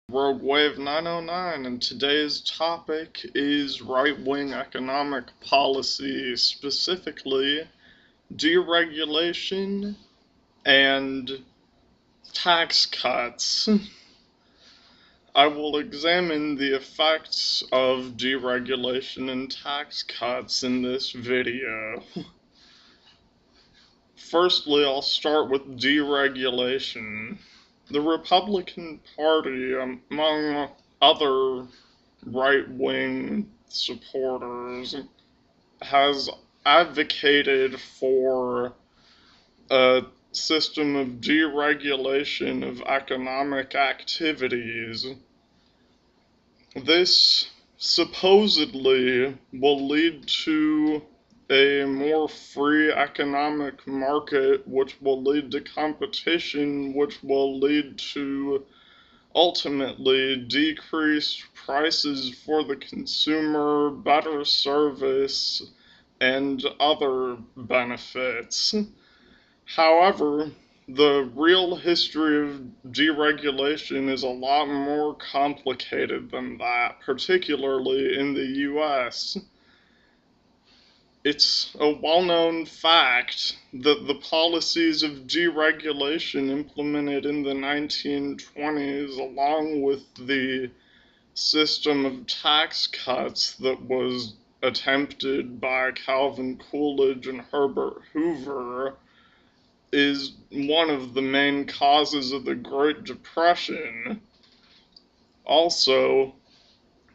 Rogue Wave 909, and today's topic is right-wing economic policy, specifically deregulation and tax cuts. I will examine the effects of deregulation and tax cuts in this video. Firstly, I'll start with deregulation. The Republican Party, among other right-wing supporters, has advocated for a system of deregulation of economic activities. This supposedly will lead to a more free economic market, which will lead to competition, which will lead to ultimately decreased prices for the consumer, better service, and other benefits. However, the real history of deregulation is a lot more complicated than that, particularly in the US. It's a well-known fact that the policies of deregulation implemented in the 1920s, along with the system of tax cuts that was attempted by Calvin Coolidge and Herbert Hoover, is one of the main causes of the Great Depression. Also,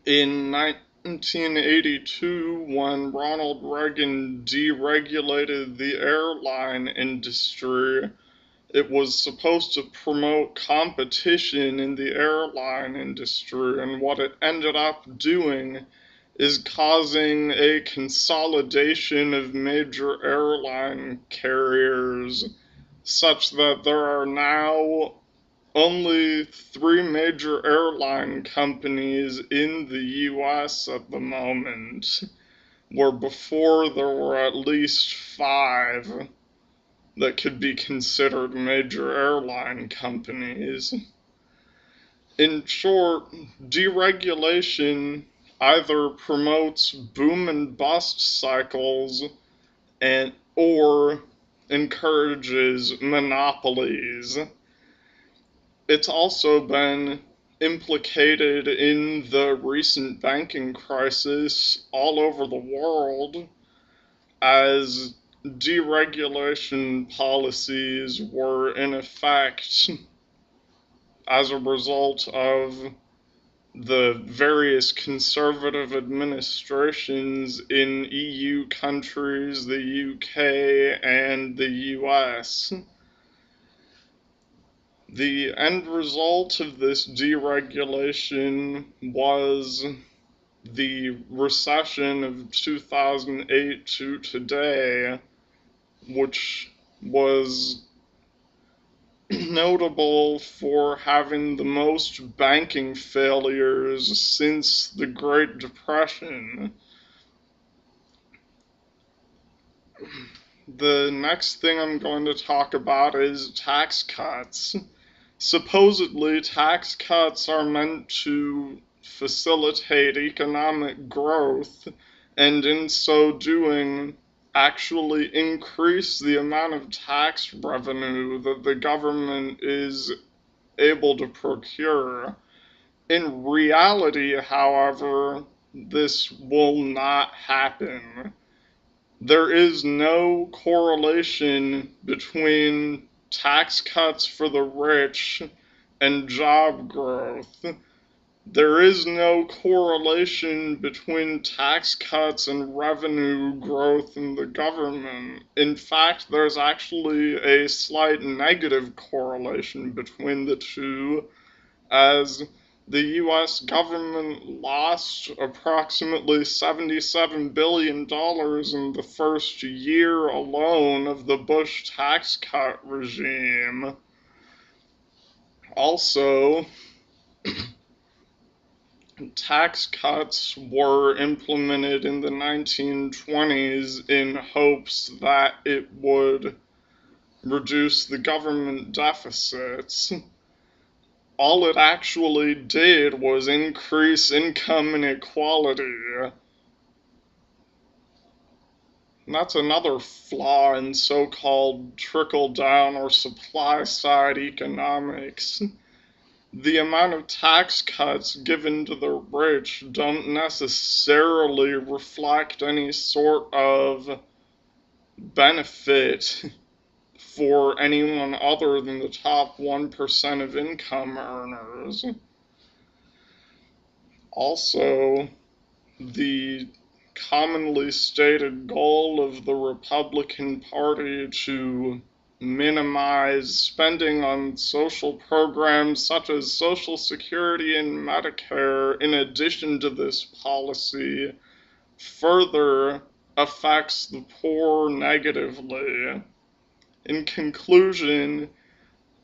in 1982, when Ronald Reagan deregulated the airline industry, it was supposed to promote competition in the airline industry, and what it ended up doing is causing a consolidation of major airline carriers, such that there are now only 3 major airline companies in the US at the moment, where before there were at least 5 that could be considered major airline companies. In short, deregulation either promotes boom and bust cycles or encourages monopolies. It's also been implicated in the recent banking crisis all over the world, as deregulation policies were in effect as a result of the various conservative administrations in EU countries, the UK, and the US. The end result of this deregulation was the recession of 2008 to today, which was notable for having the most banking failures since the Great Depression. The next thing I'm going to talk about is tax cuts. Supposedly, tax cuts are meant to facilitate economic growth, and in so doing, actually increase the amount of tax revenue that the government is able to procure. In reality, however, this will not happen. There is no correlation between tax cuts for the rich and job growth. There is no correlation between tax cuts and revenue growth in the government. In fact, there's actually a slight negative correlation between the two, as the US government lost approximately $77 billion in the first year alone of the Bush tax cut regime. Also, tax cuts were implemented in the 1920s in hopes that it would reduce the government deficits. all it actually did was increase income inequality. And that's another flaw in so-called trickle-down or supply-side economics. The amount of tax cuts given to the rich don't necessarily reflect any sort of benefit for anyone other than the top 1% of income earners. Also, the commonly stated goal of the Republican Party to minimize spending on social programs such as Social Security and Medicare, in addition to this policy, further affects the poor negatively. In conclusion,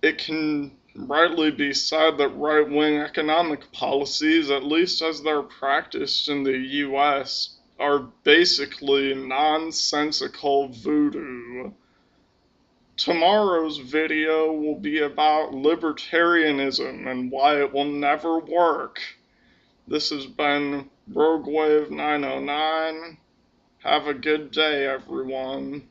it can rightly be said that right-wing economic policies, at least as they're practiced in the US, are basically nonsensical voodoo. Tomorrow's video will be about libertarianism and why it will never work. This has been Rogue Wave 909. Have a good day, everyone.